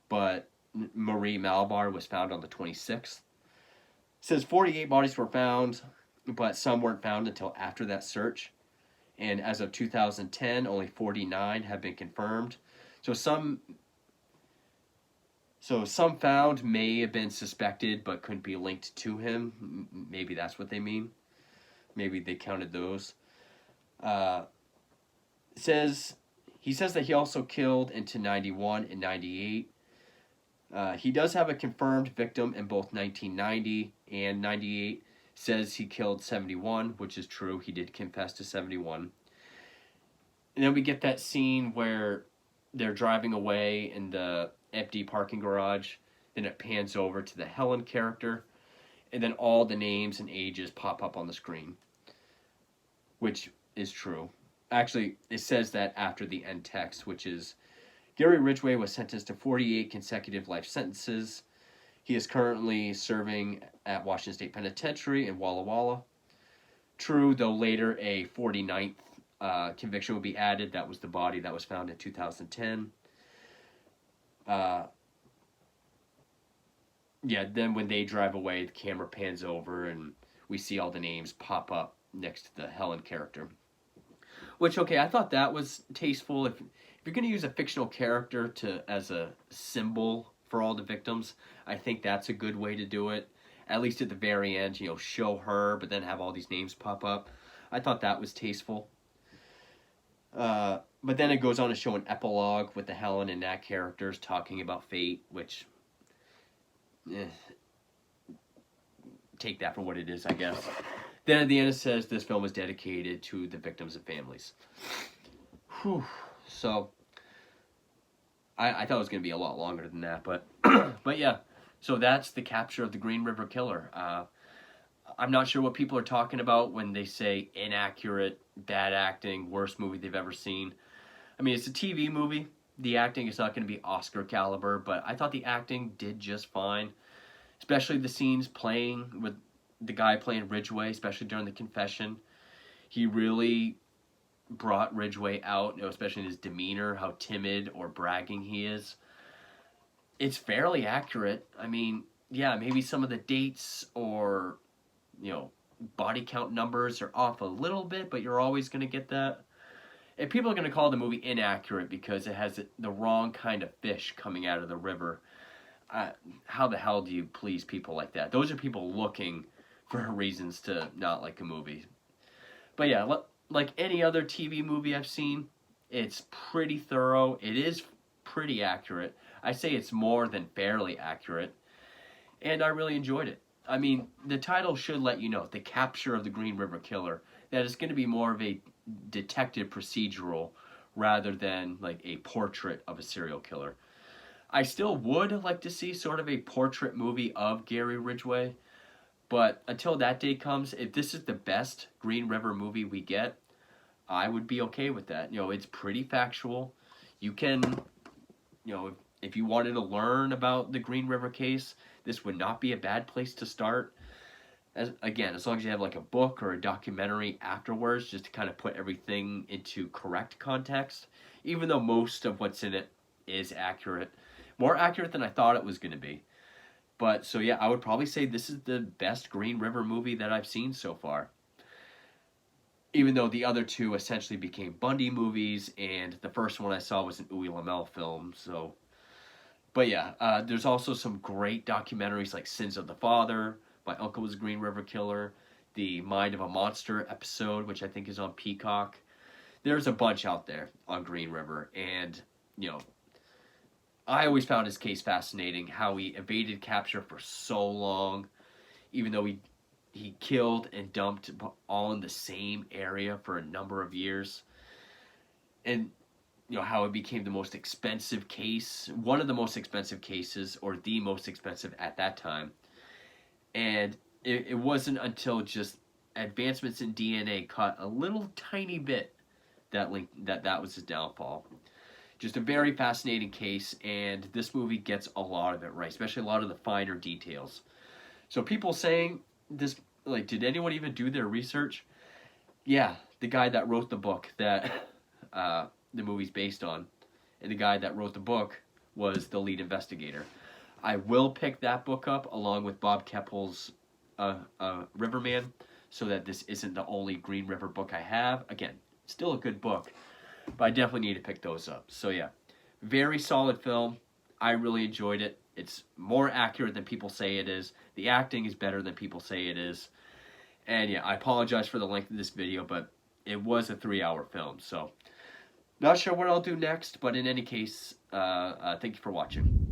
but Marie Malbar was found on the 26th. It says 48 bodies were found, but some weren't found until after that search. And as of 2010, only 49 have been confirmed. So some So some found may have been suspected but couldn't be linked to him. Maybe that's what they mean. Maybe they counted those. Uh, says he says that he also killed into 91 and 98. He does have a confirmed victim in both 1990 and 98. Says he killed 71, which is true. He did confess to 71. And then we get that scene where they're driving away in the empty parking garage. Then it pans over to the Helen character. And then all the names and ages pop up on the screen, which is true. Actually, it says that after the end text, which is Gary Ridgway was sentenced to 48 consecutive life sentences. He is currently serving at Washington State Penitentiary in Walla Walla. True, though later a 49th conviction will be added. That was the body that was found in 2010. Then when they drive away, the camera pans over and we see all the names pop up next to the Helen character. Which, okay, I thought that was tasteful. If you're going to use a fictional character as a symbol for all the victims, I think that's a good way to do it. At least at the very end, show her, but then have all these names pop up. I thought that was tasteful. But then it goes on to show an epilogue with the Helen and Nat characters talking about fate, which... take that for what it is, I guess. Then at the end it says this film is dedicated to the victims and families. Whew. So, I thought it was going to be a lot longer than that, but but yeah. So that's the capture of the Green River Killer. I'm not sure what people are talking about when they say inaccurate, bad acting, worst movie they've ever seen. I mean, it's a TV movie. The acting is not going to be Oscar caliber, but I thought the acting did just fine. Especially the scenes playing with the guy playing Ridgway, especially during the confession. He really brought Ridgway out, especially in his demeanor, how timid or bragging he is. It's fairly accurate. I mean, yeah, maybe some of the dates or, body count numbers are off a little bit, but you're always going to get that. And people are going to call the movie inaccurate because it has the wrong kind of fish coming out of the river. How the hell do you please people like that? Those are people looking for reasons to not like a movie. But yeah, like any other TV movie I've seen, it's pretty thorough. It is pretty accurate. I say it's more than fairly accurate. And I really enjoyed it. I mean, the title should let you know, The Capture of the Green River Killer, that it's going to be more of a detective procedural rather than like a portrait of a serial killer. I still would like to see sort of a portrait movie of Gary Ridgway, but until that day comes, if this is the best Green River movie we get, I would be okay with that. It's pretty factual. You can, if you wanted to learn about the Green River case, this would not be a bad place to start. As long as you have like a book or a documentary afterwards, just to kind of put everything into correct context, even though most of what's in it is accurate. More accurate than I thought it was going to be. But, so yeah, I would probably say this is the best Green River movie that I've seen so far. Even though the other two essentially became Bundy movies, and the first one I saw was an Uwe Lamel film, so... But yeah, there's also some great documentaries like Sins of the Father, My Uncle Was a Green River Killer, the Mind of a Monster episode, which I think is on Peacock. There's a bunch out there on Green River, and, I always found his case fascinating, how he evaded capture for so long, even though he killed and dumped all in the same area for a number of years. And, how it became the most expensive case, one of the most expensive cases, or the most expensive at that time. And it wasn't until just advancements in DNA caught a little tiny bit that was his downfall. Just a very fascinating case, and this movie gets a lot of it right, especially a lot of the finer details. So people saying this, like, did anyone even do their research? Yeah, the guy that wrote the book that the movie's based on, and the guy that wrote the book was the lead investigator. I will pick that book up along with Bob Keppel's Riverman, so that this isn't the only Green River book I have. Again, still a good book, but I definitely need to pick those up. So yeah, very solid film. I really enjoyed it. It's more accurate than people say it is. The acting is better than people say it is. And yeah, I apologize for the length of this video, but it was a 3-hour film. So, not sure what I'll do next, but in any case, thank you for watching.